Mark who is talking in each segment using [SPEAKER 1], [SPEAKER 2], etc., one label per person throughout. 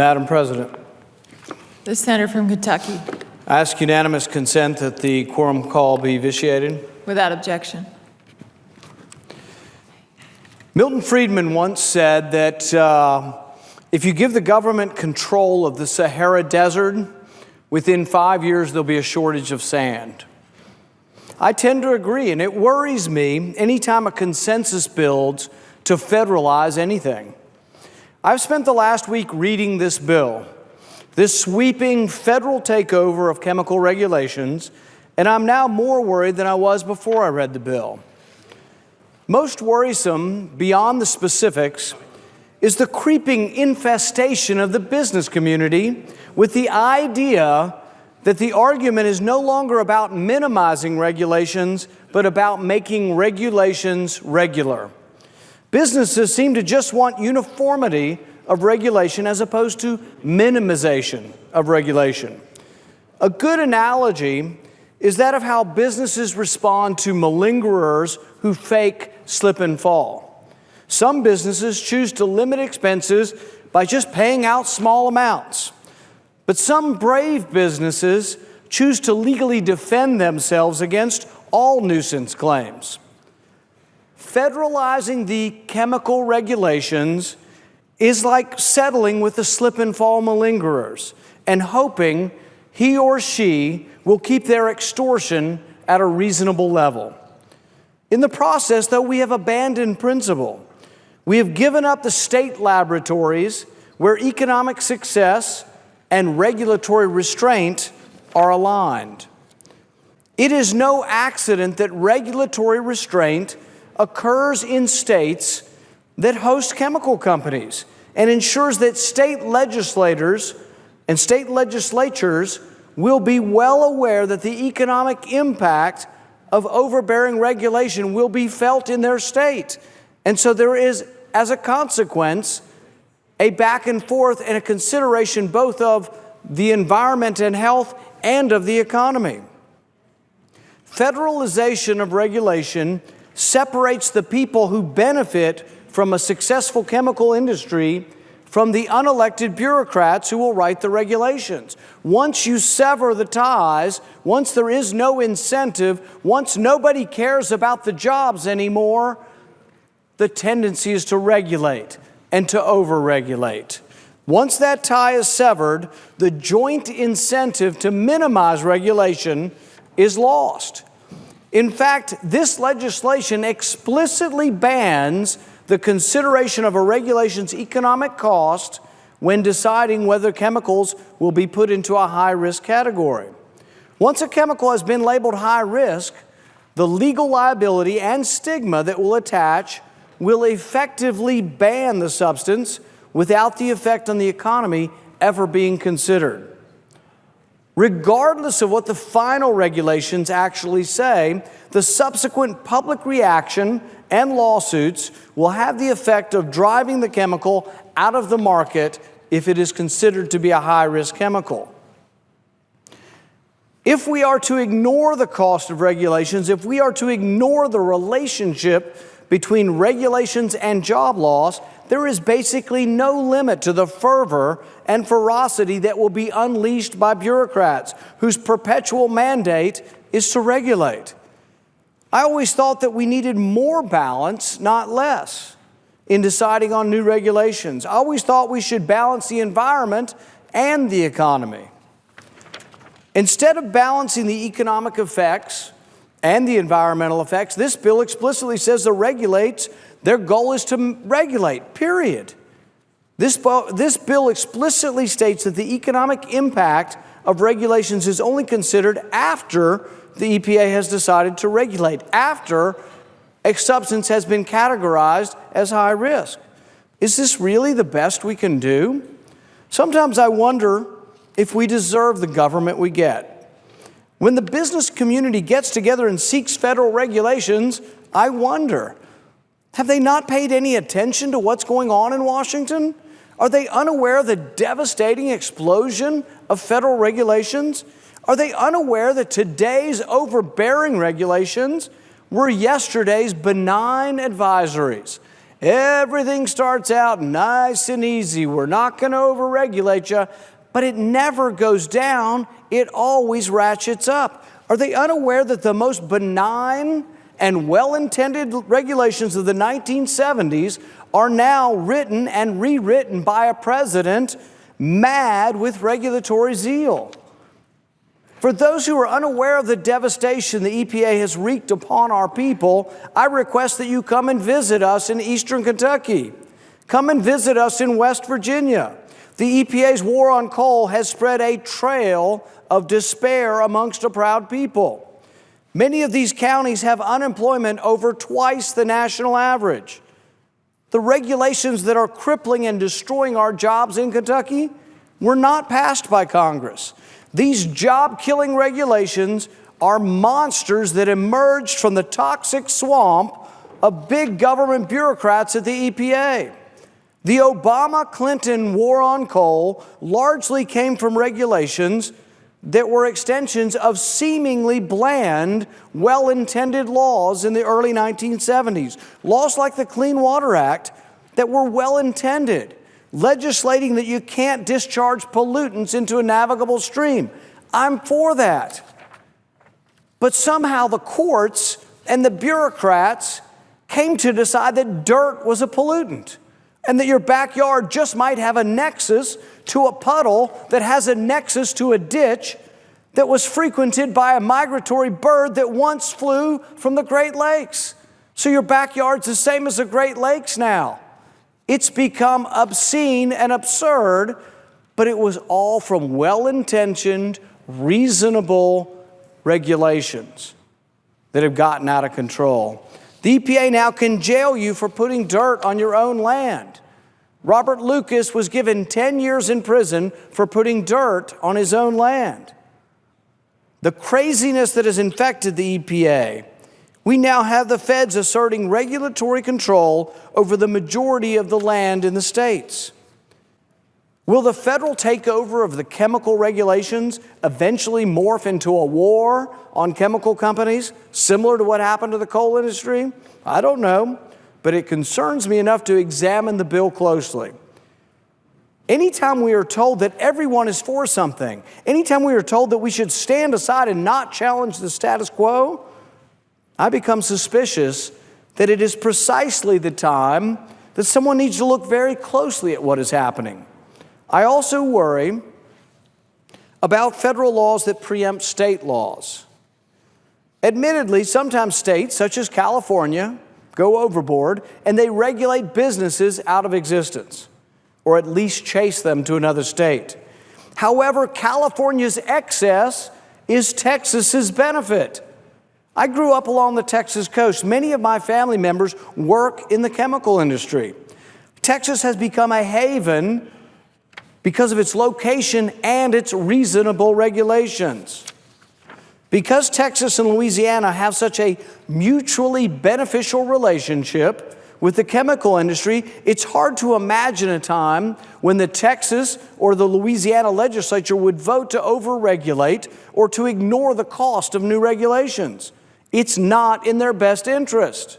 [SPEAKER 1] Madam President,
[SPEAKER 2] The senator from Kentucky,
[SPEAKER 1] I ask unanimous consent that the quorum call be vitiated.
[SPEAKER 2] without objection.
[SPEAKER 1] Milton Friedman once said that if you give the government control of the Sahara Desert, within 5 years there'll be a shortage of sand. I tend to agree, and it worries me anytime a consensus builds to federalize anything. I've spent the last week reading this bill, this sweeping federal takeover of chemical regulations, and I'm now more worried than I was before I read the bill. Most worrisome, beyond the specifics, is the creeping infestation of the business community with the idea that the argument is no longer about minimizing regulations, but about making regulations regular. Businesses seem to just want uniformity of regulation as opposed to minimization of regulation. A good analogy is that of how businesses respond to malingerers who fake slip and fall. Some businesses choose to limit expenses by just paying out small amounts. But some brave businesses choose to legally defend themselves against all nuisance claims. Federalizing the chemical regulations is like settling with the slip and fall malingerers and hoping he or she will keep their extortion at a reasonable level. In the process, though, we have abandoned principle. We have given up the state laboratories where economic success and regulatory restraint are aligned. It is no accident that regulatory restraint occurs in states that host chemical companies and ensures that state legislators and state legislatures will be well aware that the economic impact of overbearing regulation will be felt in their state. And so there is, as a consequence, a back and forth and a consideration both of the environment and health and of the economy. Federalization of regulation separates the people who benefit from a successful chemical industry from the unelected bureaucrats who will write the regulations. Once you sever the ties, once there is no incentive, once nobody cares about the jobs anymore, the tendency is to regulate and to over-regulate. Once that tie is severed, the joint incentive to minimize regulation is lost. In fact, this legislation explicitly bans the consideration of a regulation's economic cost when deciding whether chemicals will be put into a high-risk category. Once a chemical has been labeled high risk, the legal liability and stigma that will attach will effectively ban the substance without the effect on the economy ever being considered. Regardless of what the final regulations actually say, the subsequent public reaction and lawsuits will have the effect of driving the chemical out of the market if it is considered to be a high-risk chemical. If we are to ignore the cost of regulations, if we are to ignore the relationship between regulations and job loss, there is basically no limit to the fervor and ferocity that will be unleashed by bureaucrats whose perpetual mandate is to regulate. I always thought that we needed more balance, not less, in deciding on new regulations. I always thought we should balance the environment and the economy. Instead of balancing the economic effects and the environmental effects, this bill explicitly says their goal is to regulate, period. This bill explicitly states that the economic impact of regulations is only considered after the EPA has decided to regulate, after a substance has been categorized as high risk. Is this really the best we can do? Sometimes I wonder if we deserve the government we get. When the business community gets together and seeks federal regulations, I wonder, have they not paid any attention to what's going on in Washington? Are they unaware of the devastating explosion of federal regulations? Are they unaware that today's overbearing regulations were yesterday's benign advisories? Everything starts out nice and easy. We're not going to overregulate you, but it never goes down. It always ratchets up. Are they unaware that the most benign and well-intended regulations of the 1970s are now written and rewritten by a president mad with regulatory zeal? For those who are unaware of the devastation the EPA has wreaked upon our people, I request that you come and visit us in eastern Kentucky. Come and visit us in West Virginia. The EPA's war on coal has spread a trail of despair amongst a proud people. Many of these counties have unemployment over twice the national average. The regulations that are crippling and destroying our jobs in Kentucky were not passed by Congress. These job-killing regulations are monsters that emerged from the toxic swamp of big government bureaucrats at the EPA. The Obama-Clinton war on coal largely came from regulations that were extensions of seemingly bland, well-intended laws in the early 1970s. Laws like the Clean Water Act that were well-intended, legislating that you can't discharge pollutants into a navigable stream. I'm for that. But somehow the courts and the bureaucrats came to decide that dirt was a pollutant and that your backyard just might have a nexus to a puddle that has a nexus to a ditch that was frequented by a migratory bird that once flew from the Great Lakes. So your backyard's the same as the Great Lakes now. It's become obscene and absurd, but it was all from well-intentioned, reasonable regulations that have gotten out of control. The EPA now can jail you for putting dirt on your own land. Robert Lucas was given 10 years in prison for putting dirt on his own land. The craziness that has infected the EPA. We now have the feds asserting regulatory control over the majority of the land in the states. Will the federal takeover of the chemical regulations eventually morph into a war on chemical companies, similar to what happened to the coal industry? I don't know, but it concerns me enough to examine the bill closely. Anytime we are told that everyone is for something, anytime we are told that we should stand aside and not challenge the status quo, I become suspicious that it is precisely the time that someone needs to look very closely at what is happening. I also worry about federal laws that preempt state laws. Admittedly, sometimes states, such as California, go overboard and they regulate businesses out of existence, or at least chase them to another state. However, California's excess is Texas's benefit. I grew up along the Texas coast. Many of my family members work in the chemical industry. Texas has become a haven because of its location and its reasonable regulations. Because Texas and Louisiana have such a mutually beneficial relationship with the chemical industry, it's hard to imagine a time when the Texas or the Louisiana legislature would vote to overregulate or to ignore the cost of new regulations. It's not in their best interest.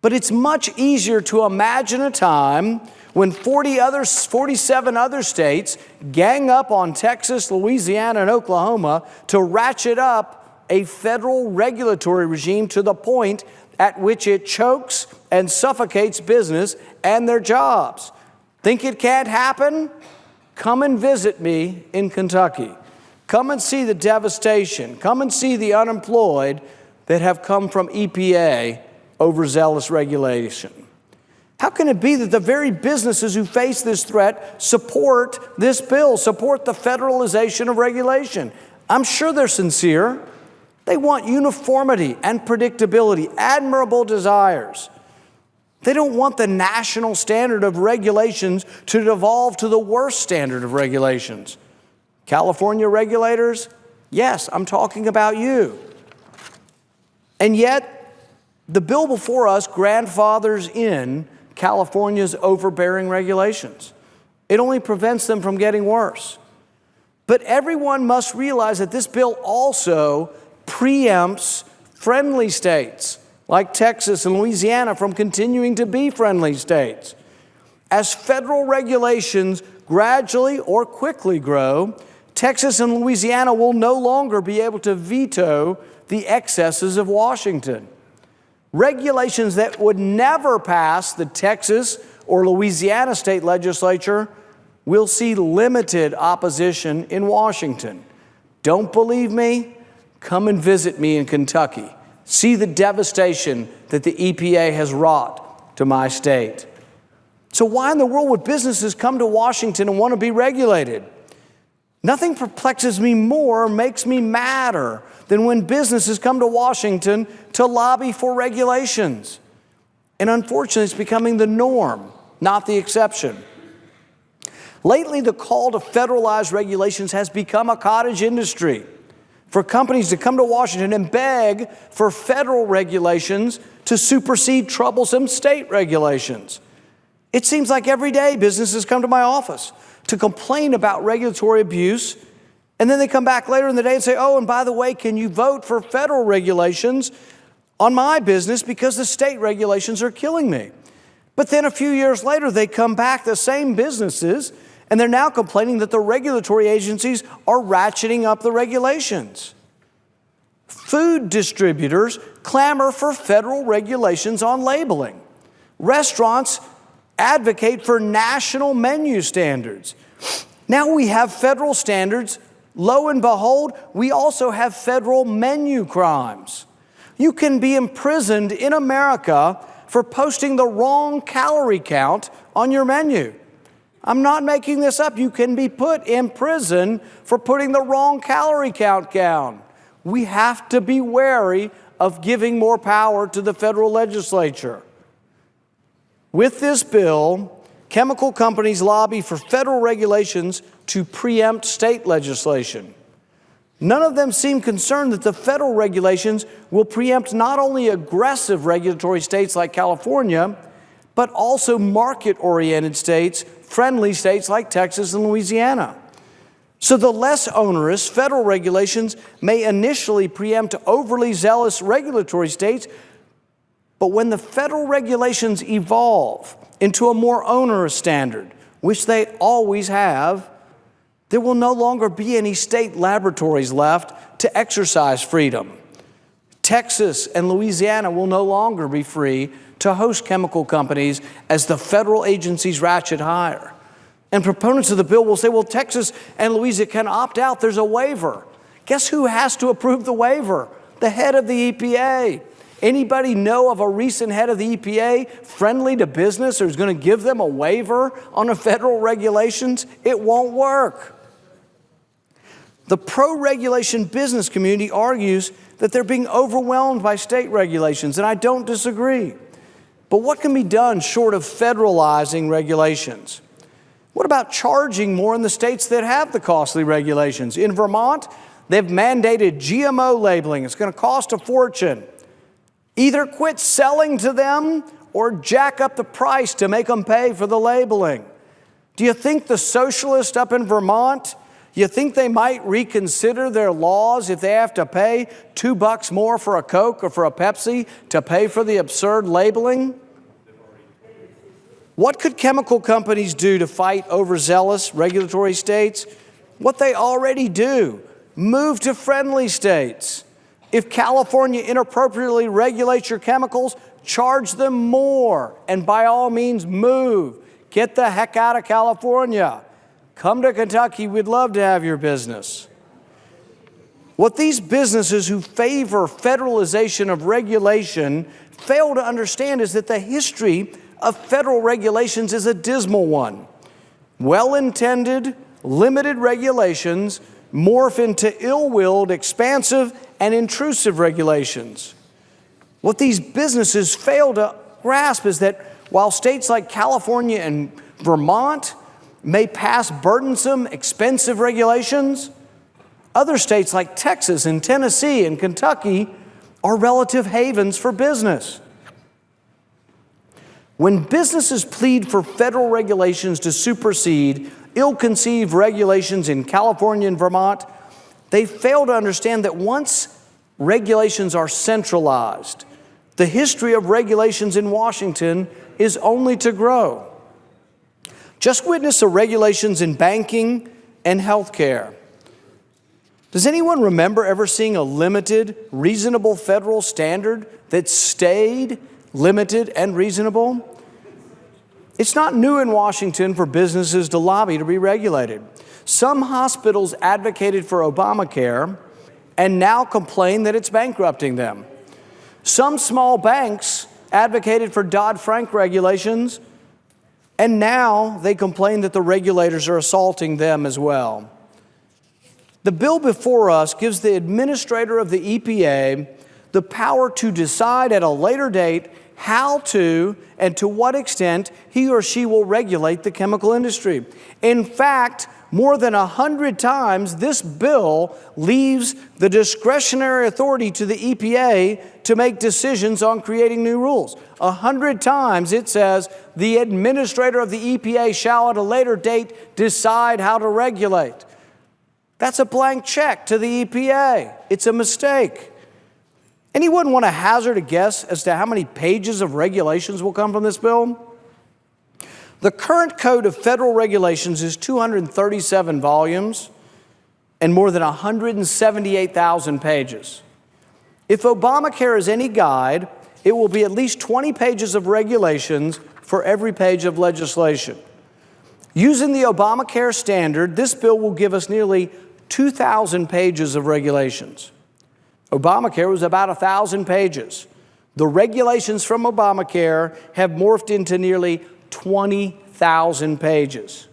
[SPEAKER 1] But it's much easier to imagine a time when 47 other states gang up on Texas, Louisiana, and Oklahoma to ratchet up a federal regulatory regime to the point at which it chokes and suffocates business and their jobs. Think it can't happen? Come and visit me in Kentucky. Come and see the devastation. Come and see the unemployed that have come from EPA overzealous regulation. How can it be that the very businesses who face this threat support this bill, support the federalization of regulation? I'm sure they're sincere. They want uniformity and predictability, admirable desires. They don't want the national standard of regulations to devolve to the worst standard of regulations. California regulators, yes, I'm talking about you. And yet, the bill before us grandfathers in California's overbearing regulations. It only prevents them from getting worse. But everyone must realize that this bill also preempts friendly states like Texas and Louisiana, from continuing to be friendly states. As federal regulations gradually or quickly grow, Texas and Louisiana will no longer be able to veto the excesses of Washington. Regulations that would never pass the Texas or Louisiana state legislature will see limited opposition in Washington. Don't believe me? Come and visit me in Kentucky. See the devastation that the EPA has wrought to my state. So why in the world would businesses come to Washington and want to be regulated? Nothing perplexes me more or makes me madder than when businesses come to Washington to lobby for regulations. And unfortunately, it's becoming the norm, not the exception. Lately, the call to federalize regulations has become a cottage industry for companies to come to Washington and beg for federal regulations to supersede troublesome state regulations. It seems like every day businesses come to my office to complain about regulatory abuse, and then they come back later in the day and say, oh, and by the way, can you vote for federal regulations on my business because the state regulations are killing me? But then a few years later, they come back, the same businesses, and they're now complaining that the regulatory agencies are ratcheting up the regulations. Food distributors clamor for federal regulations on labeling. Restaurants advocate for national menu standards. Now we have federal standards. Lo and behold, we also have federal menu crimes. You can be imprisoned in America for posting the wrong calorie count on your menu. I'm not making this up. You can be put in prison for putting the wrong calorie count down. We have to be wary of giving more power to the federal legislature. With this bill, chemical companies lobby for federal regulations to preempt state legislation. None of them seem concerned that the federal regulations will preempt not only aggressive regulatory states like California, but also market-oriented states, friendly states like Texas and Louisiana. So the less onerous federal regulations may initially preempt overly zealous regulatory states, but when the federal regulations evolve into a more onerous standard, which they always have, there will no longer be any state laboratories left to exercise freedom. Texas and Louisiana will no longer be free to host chemical companies as the federal agencies ratchet higher. And proponents of the bill will say, well, Texas and Louisiana can opt out. There's a waiver. Guess who has to approve the waiver? The head of the EPA. Anybody know of a recent head of the EPA friendly to business or is going to give them a waiver on the federal regulations? It won't work. The pro-regulation business community argues that they're being overwhelmed by state regulations, and I don't disagree. But what can be done short of federalizing regulations? What about charging more in the states that have the costly regulations? In Vermont, they've mandated GMO labeling. It's going to cost a fortune. Either quit selling to them or jack up the price to make them pay for the labeling. Do you think the socialists up in Vermont, you think they might reconsider their laws if they have to pay $2 more for a Coke or for a Pepsi to pay for the absurd labeling? What could chemical companies do to fight overzealous regulatory states? What they already do. Move to friendly states. If California inappropriately regulates your chemicals, charge them more. And by all means, move. Get the heck out of California. Come to Kentucky. We'd love to have your business. What these businesses who favor federalization of regulation fail to understand is that the history of federal regulations is a dismal one. Well-intended, limited regulations morph into ill-willed, expansive, and intrusive regulations. What these businesses fail to grasp is that while states like California and Vermont may pass burdensome, expensive regulations, other states like Texas and Tennessee and Kentucky are relative havens for business. When businesses plead for federal regulations to supersede ill-conceived regulations in California and Vermont, they fail to understand that once regulations are centralized, The history of regulations in Washington is only to grow. Just witness the regulations in banking and healthcare. Does anyone remember ever seeing a limited, reasonable federal standard that stayed limited and reasonable? It's not new in Washington for businesses to lobby to be regulated. Some hospitals advocated for Obamacare and now complain that it's bankrupting them. Some small banks advocated for Dodd-Frank regulations, and now they complain that the regulators are assaulting them as well. The bill before us gives the administrator of the EPA the power to decide at a later date how to and to what extent he or she will regulate the chemical industry. In fact, more than 100 times, this bill leaves the discretionary authority to the EPA to make decisions on creating new rules. 100 times it says the administrator of the EPA shall at a later date decide how to regulate. That's a blank check to the EPA. It's a mistake. Anyone want to hazard a guess as to how many pages of regulations will come from this bill? The current Code of Federal Regulations is 237 volumes and more than 178,000 pages. If Obamacare is any guide, it will be at least 20 pages of regulations for every page of legislation. Using the Obamacare standard, this bill will give us nearly 2,000 pages of regulations. Obamacare was about 1,000 pages. The regulations from Obamacare have morphed into nearly 20,000 pages.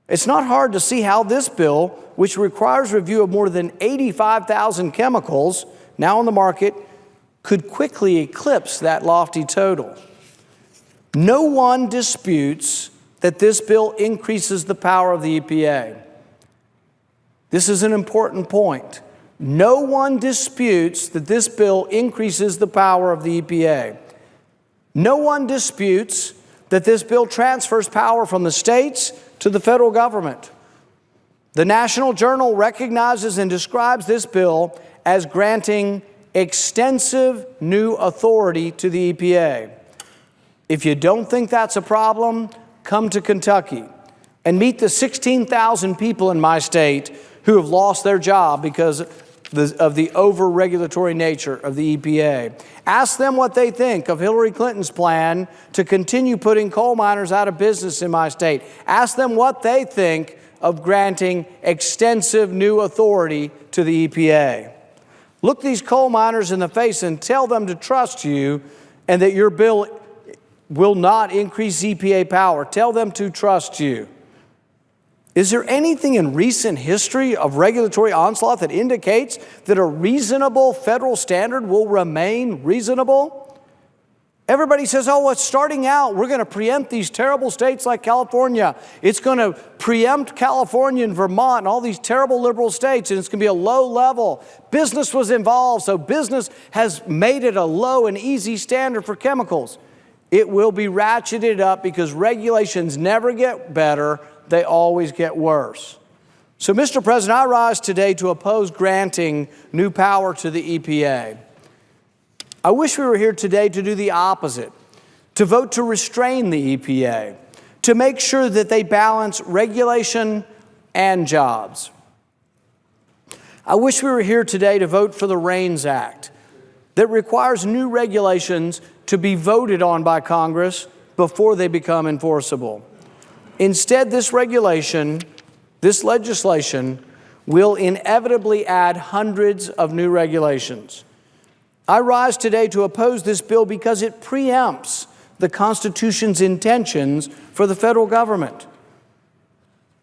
[SPEAKER 1] It's not hard to see how this bill, which requires review of more than 85,000 chemicals now on the market, could quickly eclipse that lofty total. No one disputes that this bill increases the power of the EPA. This is an important point. No one disputes that this bill increases the power of the EPA. No one disputes that this bill transfers power from the states to the federal government. The National Journal recognizes and describes this bill as granting extensive new authority to the EPA. If you don't think that's a problem, come to Kentucky and meet the 16,000 people in my state who have lost their job because of the over-regulatory nature of the EPA. Ask them what they think of Hillary Clinton's plan to continue putting coal miners out of business in my state. Ask them what they think of granting extensive new authority to the EPA. Look these coal miners in the face and tell them to trust you and that your bill will not increase EPA power. Tell them to trust you. Is there anything in recent history of regulatory onslaught that indicates that a reasonable federal standard will remain reasonable? Everybody says, oh, it's starting out. We're going to preempt these terrible states like California. It's going to preempt California and Vermont and all these terrible liberal states, and it's going to be a low level. Business was involved, so business has made it a low and easy standard for chemicals. It will be ratcheted up because regulations never get better. They always get worse. So, Mr. President, I rise today to oppose granting new power to the EPA. I wish we were here today to do the opposite, to vote to restrain the EPA, to make sure that they balance regulation and jobs. I wish we were here today to vote for the REINS Act that requires new regulations to be voted on by Congress before they become enforceable. Instead, this legislation will inevitably add hundreds of new regulations. I rise today to oppose this bill because it preempts the Constitution's intentions for the federal government.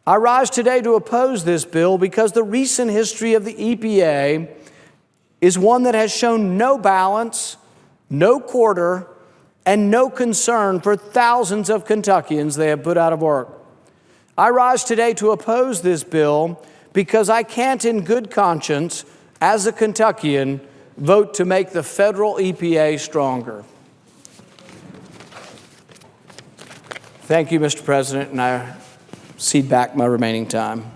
[SPEAKER 1] I rise today to oppose this bill because the recent history of the EPA is one that has shown no balance, no quarter, and no concern for thousands of Kentuckians they have put out of work. I rise today to oppose this bill because I can't in good conscience, as a Kentuckian, vote to make the federal EPA stronger. Thank you, Mr. President, and I cede back my remaining time.